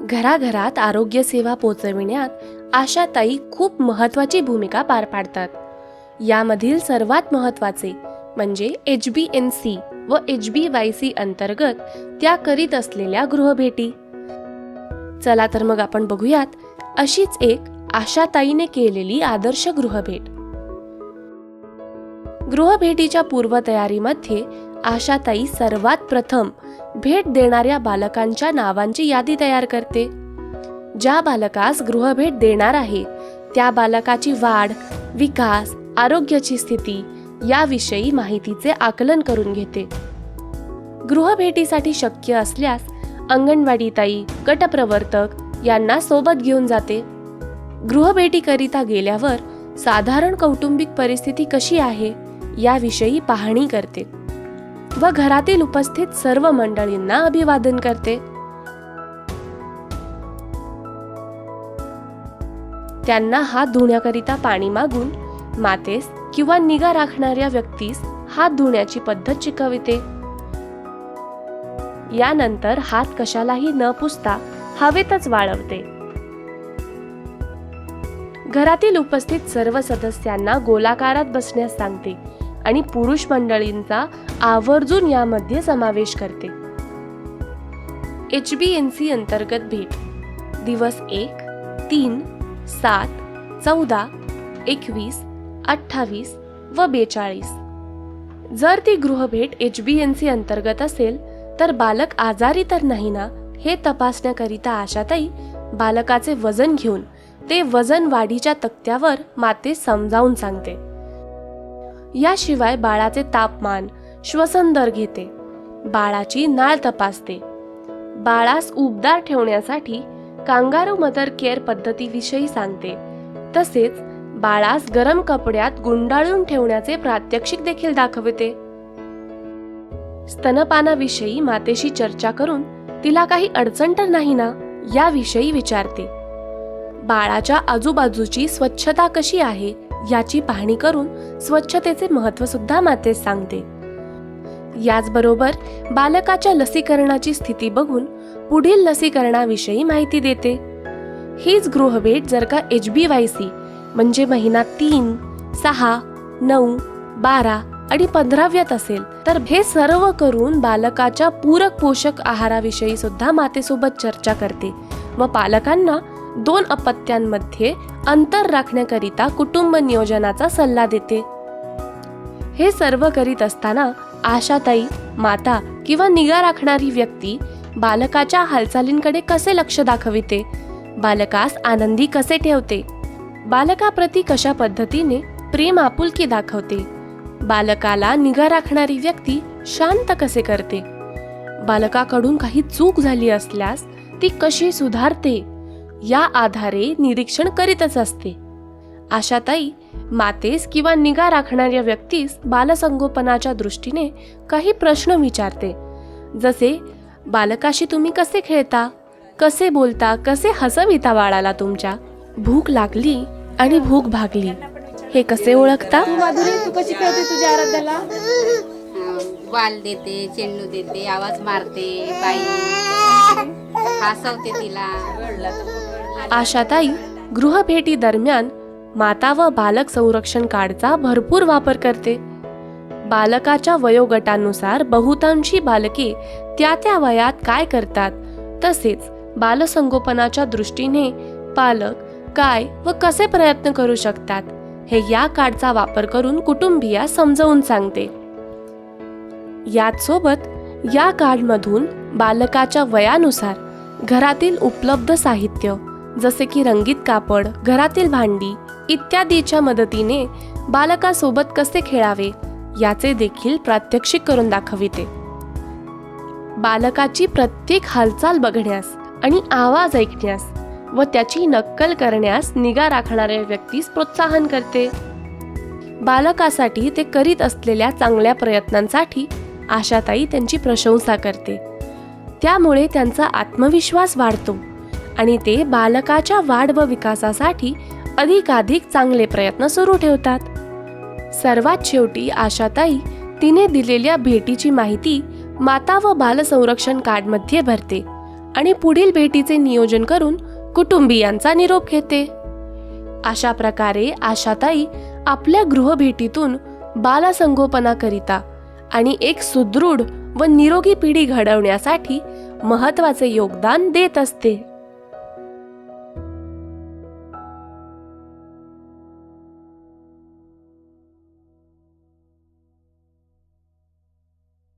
घराघरात आरोग्य सेवा पोहोचविण्यात आशाताई खूप महत्त्वाची भूमिका पार पाडतात. यामधील सर्वात महत्त्वाचे म्हणजे HBNC व HBYC अंतर्गत त्या करीत असलेल्या गृहभेटी. चला तर मग आपण बघूयात अशीच एक आशाताईने केलेली आदर्श गृहभेट. गृहभेटीच्या पूर्वतयारीमध्ये आशाताई सर्वात प्रथम भेट देणाऱ्या बालकांच्या नावांची यादी तयार करते. ज्या बालकास गृहभेट देणार आहे त्या बालकाची वाढ, विकास, आरोग्याची स्थिती याविषयी माहितीचे आकलन करून घेते. गृहभेटीसाठी शक्य असल्यास अंगणवाडी ताई, गटप्रवर्तक यांना सोबत घेऊन जाते. गृहभेटीकरिता गेल्यावर साधारण कौटुंबिक परिस्थिती कशी आहे याविषयी पाहणी करते व घरातील उपस्थित सर्व मंडळींना अभिवादन करते. त्यांना हात धुण्याकरिता पाणी मागून मातेस किंवा निगा राखणाऱ्या व्यक्तीस हात धुण्याची पद्धत शिकविते. यानंतर हात कशालाही न पुसता हवेतच वाळवते. घरातील उपस्थित सर्व सदस्यांना गोलाकारात बसण्यास सांगते आणि पुरुष मंडळींचा आवर्जून यामध्ये समावेश करते. HBNC अंतर्गत भेट दिवस 1, 3, 7, 14, 21, 28 व 42. जर ती गृहभेट HBNC अंतर्गत असेल तर बालक आजारी तर नाही ना हे तपासण्याकरिता आशाताई बालकाचे वजन घेऊन ते वजन वाढीच्या तक्त्यावर मातेस समजावून सांगते. याशिवाय बाळाचे तापमान, श्वसन दर घेते. बाळाची नाळ तपासते. बाळास उबदार ठेवण्यासाठी कांगारू मदर केअर पद्धतीविषयी सांगते. तसेच बाळास गरम कपड्यात गुंडाळून ठेवण्याचे प्रात्यक्षिक देखील दाखवते. स्तनपानाविषयी मातेशी चर्चा करून तिला काही अडचण तर नाही ना याविषयी विचारते. बाळाच्या आजूबाजूची स्वच्छता कशी आहे याची पाहणी करून स्वच्छतेचे महत्त्व सुद्धा मातेस सांगते. याचबरोबर बालकाच्या लसीकरणाची स्थिती बघून पुढील लसीकरणाविषयी माहिती देते. हीच गृहभेट जर का HBYC म्हणजे महिना 3, 6, 9, 12 आणि 15व्यात असेल तर हे सर्व करून बालकाच्या पूरक पोषक आहाराविषयी सुद्धा मातेसोबत चर्चा करते व पालकांना 2 अपत्यांमध्ये अंतर राखण्याकरिता कुटुंब नियोजनाचा सल्ला देते. हे सर्व करीत असताना आशाताई माता किंवा निगा राखणारी व्यक्ती बालकाच्या हालचालींकडे कसे लक्ष दाखविते, बालकास आनंदी कसे ठेवते, बालकाप्रती कशा पद्धतीने प्रेम आपुलकी दाखवते, बालकाला निगा राखणारी व्यक्ती शांत कसे करते, बालकाकडून काही चूक झाली असल्यास ती कशी सुधारते या आधारे निरीक्षण करीतच असते. आशाताई मातेस किंवा निगा राखणाऱ्या व्यक्तीस बालसंगोपनाच्या दृष्टीने काही प्रश्न विचारते. जसे बालकाशी तुम्ही कसे खेळता, कसे बोलता, कसे हसविता बाळाला तुमच्या, भूक लागली आणि भूक भागली हे कसे ओळखता. तू कशी खेळते तुझ्या आराध्याला? वाल देते, चेंडू देते, आवाज मारते, बाई हसवते तिला. आशाताई गृहभेटी दरम्यान माता व बालक संरक्षण कार्डचा भरपूर वापर करते. बालकाच्या वयोगटानुसार बहुतांशी बालके त्या वयात काय करतात तसेच बालसंगोपनाच्या दृष्टीने पालक काय व कसे प्रयत्न करू शकतात हे या कार्डचा वापर करून कुटुंबियास समजावून सांगते. याच सोबत या कार्डमधून बालकाच्या वयानुसार घरातील उपलब्ध साहित्य जसे की रंगीत कापड, घरातील भांडी इत्यादीच्या मदतीने बालकासोबत कसे खेळावे याचे देखील प्रात्यक्षिक करून दाखविते. बालकाची प्रत्येक हालचाल बघण्यास आणि आवाज ऐकण्यास व त्याची नक्कल करण्यास निगा राखणाऱ्या व्यक्तीस प्रोत्साहन करते. बालकासाठी ते करीत असलेल्या चांगल्या प्रयत्नांसाठी आशाताई त्यांची प्रशंसा करते. त्यामुळे त्यांचा आत्मविश्वास वाढतो आणि ते बालकाच्या वाढ व विकासासाठी अधिकाधिक चांगले प्रयत्न सुरू ठेवतात. सर्वात शेवटी आशाताई तिने दिलेल्या भेटीची माहिती माता व बाल संरक्षण कार्डमध्ये भरते आणि पुढील भेटीचे नियोजन करून कुटुंबियांचा निरोप घेते. अशा प्रकारे आशाताई आपल्या गृहभेटीतून बालसंगोपनाकरिता आणि एक सुदृढ व निरोगी पिढी घडवण्यासाठी महत्त्वाचे योगदान देत असते.